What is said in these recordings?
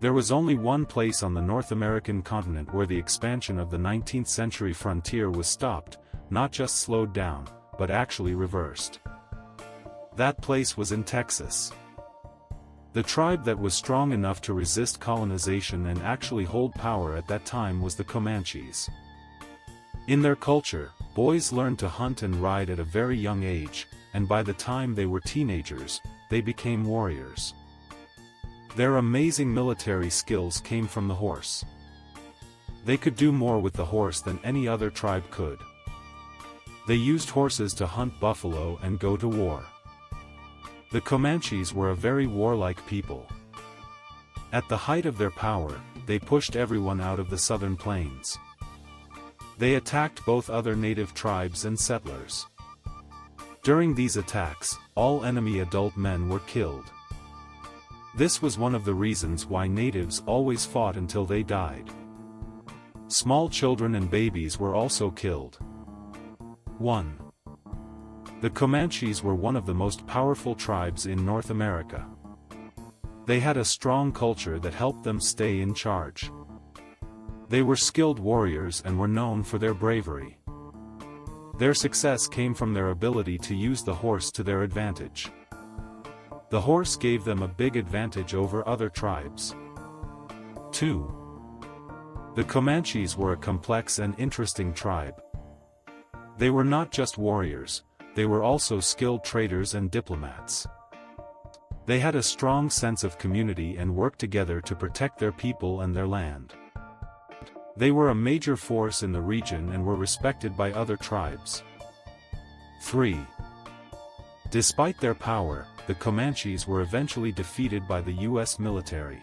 There was only one place on the North American continent where the expansion of the 19th century frontier was stopped, not just slowed down, but actually reversed. That place was in Texas. The tribe that was strong enough to resist colonization and actually hold power at that time was the Comanches. In their culture, boys learned to hunt and ride at a very young age, and by the time they were teenagers, they became warriors. Their amazing military skills came from the horse. They could do more with the horse than any other tribe could. They used horses to hunt buffalo and go to war. The Comanches were a very warlike people. At the height of their power, they pushed everyone out of the southern plains. They attacked both other native tribes and settlers. During these attacks, all enemy adult men were killed. This was one of the reasons why natives always fought until they died. Small children and babies were also killed. 1. The Comanches were one of the most powerful tribes in North America. They had a strong culture that helped them stay in charge. They were skilled warriors and were known for their bravery. Their success came from their ability to use the horse to their advantage. The horse gave them a big advantage over other tribes. 2. The Comanches were a complex and interesting tribe. They were not just warriors, they were also skilled traders and diplomats. They had a strong sense of community and worked together to protect their people and their land. They were a major force in the region and were respected by other tribes. 3. Despite their power, the Comanches were eventually defeated by the U.S. military.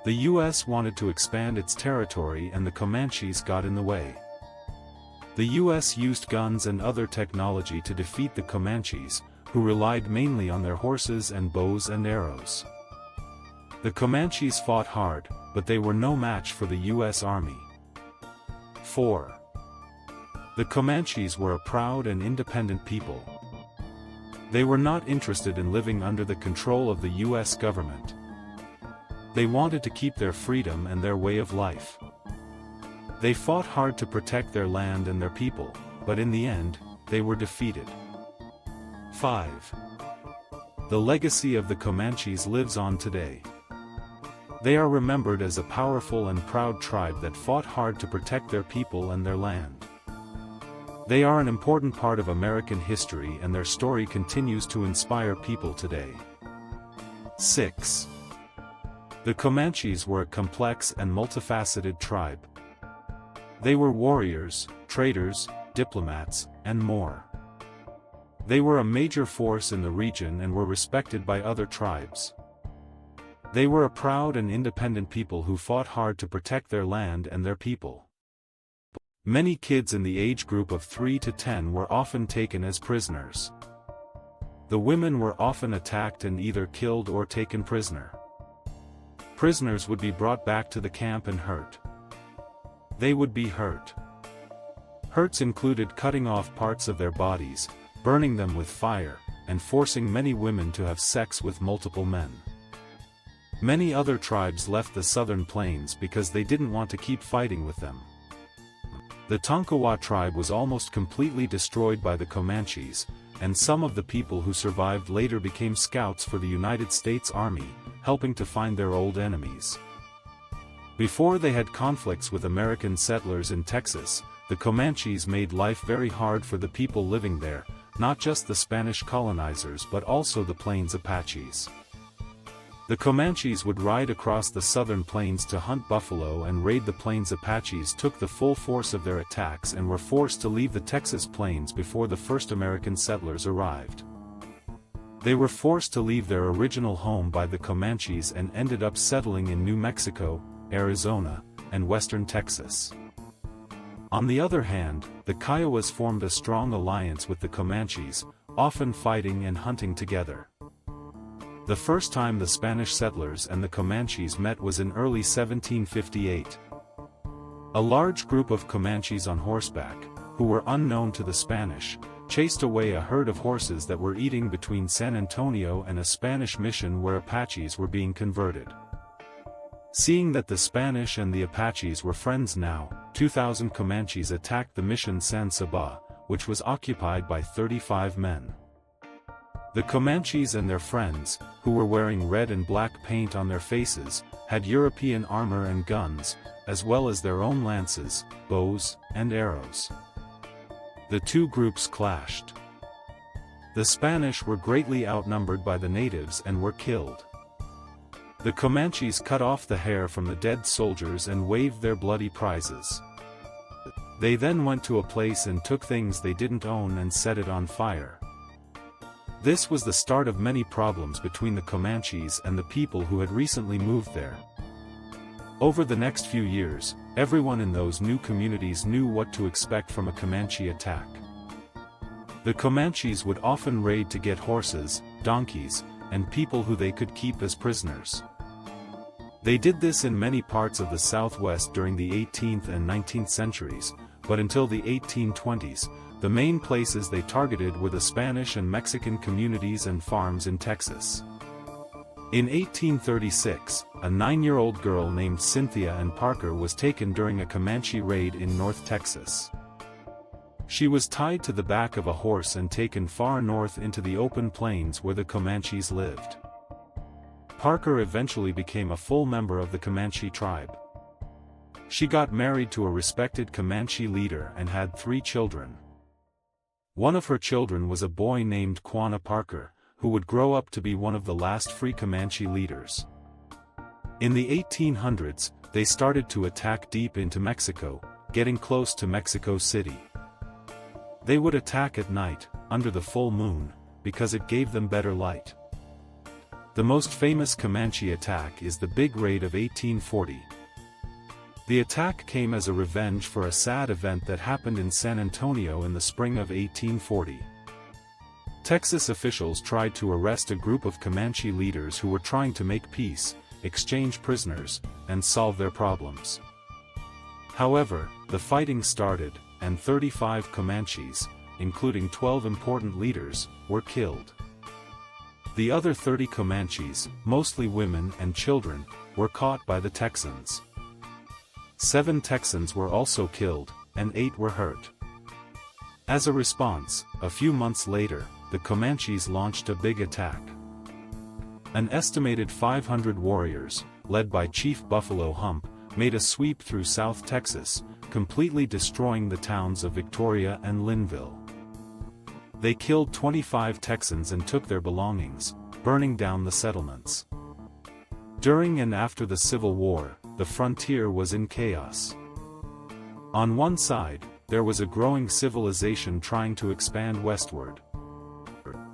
The U.S. wanted to expand its territory and the Comanches got in the way. The U.S. used guns and other technology to defeat the Comanches, who relied mainly on their horses and bows and arrows. The Comanches fought hard, but they were no match for the U.S. Army. 4. The Comanches were a proud and independent people. They were not interested in living under the control of the U.S. government. They wanted to keep their freedom and their way of life. They fought hard to protect their land and their people, but in the end, they were defeated. 5. The legacy of the Comanches lives on today. They are remembered as a powerful and proud tribe that fought hard to protect their people and their land. They are an important part of American history and their story continues to inspire people today. 6. The Comanches were a complex and multifaceted tribe. They were warriors, traders, diplomats, and more. They were a major force in the region and were respected by other tribes. They were a proud and independent people who fought hard to protect their land and their people. Many kids in the age group of 3 to 10 were often taken as prisoners. The women were often attacked and either killed or taken prisoner. Prisoners would be brought back to the camp and hurt. They would be hurt. Hurts included cutting off parts of their bodies, burning them with fire, and forcing many women to have sex with multiple men. Many other tribes left the southern plains because they didn't want to keep fighting with them. The Tonkawa tribe was almost completely destroyed by the Comanches, and some of the people who survived later became scouts for the United States Army, helping to find their old enemies. Before they had conflicts with American settlers in Texas, the Comanches made life very hard for the people living there, not just the Spanish colonizers but also the Plains Apaches. The Comanches would ride across the southern plains to hunt buffalo and raid the Plains Apaches took the full force of their attacks and were forced to leave the Texas plains before the first American settlers arrived. They were forced to leave their original home by the Comanches and ended up settling in New Mexico, Arizona, and western Texas. On the other hand, the Kiowas formed a strong alliance with the Comanches, often fighting and hunting together. The first time the Spanish settlers and the Comanches met was in early 1758. A large group of Comanches on horseback, who were unknown to the Spanish, chased away a herd of horses that were eating between San Antonio and a Spanish mission where Apaches were being converted. Seeing that the Spanish and the Apaches were friends now, 2,000 Comanches attacked the mission San Saba, which was occupied by 35 men. The Comanches and their friends, who were wearing red and black paint on their faces, had European armor and guns, as well as their own lances, bows, and arrows. The two groups clashed. The Spanish were greatly outnumbered by the natives and were killed. The Comanches cut off the hair from the dead soldiers and waved their bloody prizes. They then went to a place and took things they didn't own and set it on fire. This was the start of many problems between the Comanches and the people who had recently moved there. Over the next few years, everyone in those new communities knew what to expect from a Comanche attack. The Comanches would often raid to get horses, donkeys, and people who they could keep as prisoners. They did this in many parts of the Southwest during the 18th and 19th centuries, but until the 1820s, the main places they targeted were the Spanish and Mexican communities and farms in Texas. In 1836, a 9-year-old girl named Cynthia Ann Parker was taken during a Comanche raid in North Texas. She was tied to the back of a horse and taken far north into the open plains where the Comanches lived. Parker eventually became a full member of the Comanche tribe. She got married to a respected Comanche leader and had 3 children. One of her children was a boy named Quanah Parker, who would grow up to be one of the last free Comanche leaders. In the 1800s, they started to attack deep into Mexico, getting close to Mexico City. They would attack at night, under the full moon, because it gave them better light. The most famous Comanche attack is the Big Raid of 1840. The attack came as a revenge for a sad event that happened in San Antonio in the spring of 1840. Texas officials tried to arrest a group of Comanche leaders who were trying to make peace, exchange prisoners, and solve their problems. However, the fighting started, and 35 Comanches, including 12 important leaders, were killed. The other 30 Comanches, mostly women and children, were caught by the Texans. 7 Texans were also killed, and 8 were hurt. As a response, a few months later, the Comanches launched a big attack. An estimated 500 warriors, led by Chief Buffalo Hump, made a sweep through South Texas, completely destroying the towns of Victoria and Linville. They killed 25 Texans and took their belongings, burning down the settlements. During and after the Civil War, the frontier was in chaos. On one side, there was a growing civilization trying to expand westward.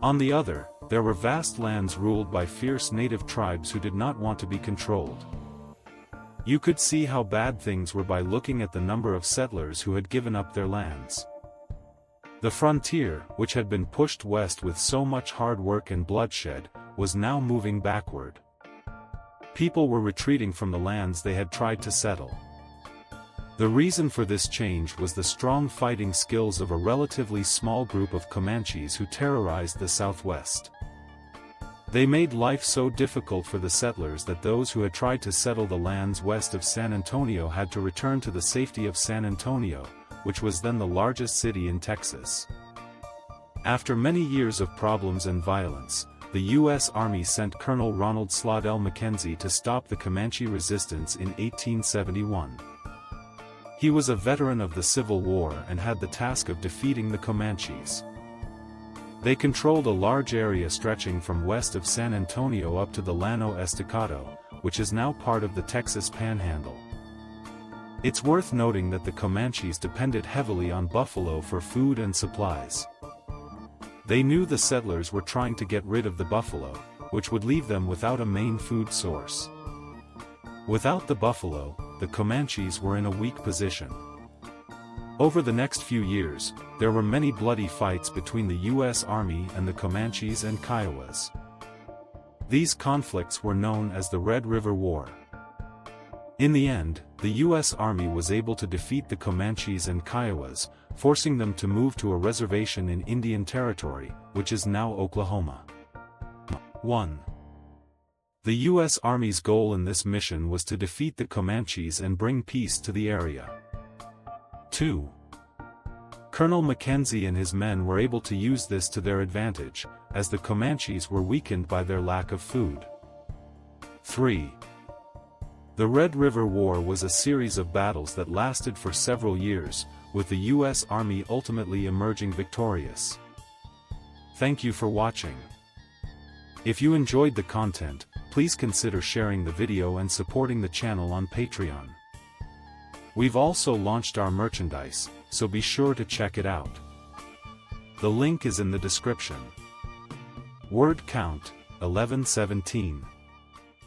On the other, there were vast lands ruled by fierce native tribes who did not want to be controlled. You could see how bad things were by looking at the number of settlers who had given up their lands. The frontier, which had been pushed west with so much hard work and bloodshed, was now moving backward. People were retreating from the lands they had tried to settle. The reason for this change was the strong fighting skills of a relatively small group of Comanches who terrorized the Southwest. They made life so difficult for the settlers that those who had tried to settle the lands west of San Antonio had to return to the safety of San Antonio, which was then the largest city in Texas. After many years of problems and violence, the U.S. Army sent Colonel Ronald Slaughter Mackenzie to stop the Comanche resistance in 1871. He was a veteran of the Civil War and had the task of defeating the Comanches. They controlled a large area stretching from west of San Antonio up to the Llano Estacado, which is now part of the Texas Panhandle. It's worth noting that the Comanches depended heavily on buffalo for food and supplies. They knew the settlers were trying to get rid of the buffalo, which would leave them without a main food source. Without the buffalo, the Comanches were in a weak position. Over the next few years, there were many bloody fights between the U.S. Army and the Comanches and Kiowas. These conflicts were known as the Red River War. In the end, the U.S. Army was able to defeat the Comanches and Kiowas, forcing them to move to a reservation in Indian Territory, which is now Oklahoma. 1. The U.S. Army's goal in this mission was to defeat the Comanches and bring peace to the area. 2. Colonel Mackenzie and his men were able to use this to their advantage, as the Comanches were weakened by their lack of food. 3. The Red River War was a series of battles that lasted for several years, with the U.S. Army ultimately emerging victorious. Thank you for watching. If you enjoyed the content, please consider sharing the video and supporting the channel on Patreon. We've also launched our merchandise, so be sure to check it out. The link is in the description. Word count, 1117.